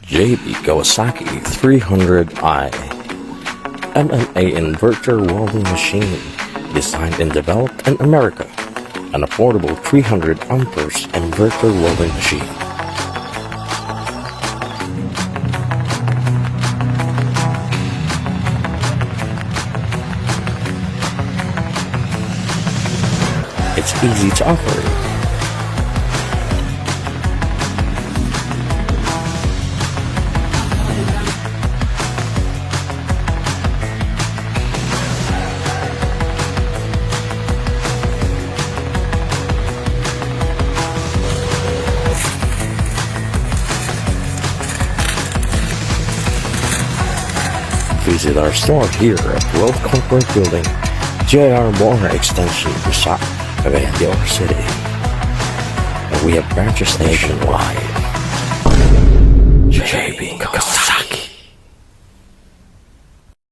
JB Kawasaki 300i MMA inverter welding machine, designed and developed in America, an affordable 300 amperes inverter welding machine. It's easy to operate. Visit our store here at Weld Corporate Building, JR Moore Extension, Cagayan de Oro City. And we have branches nationwide.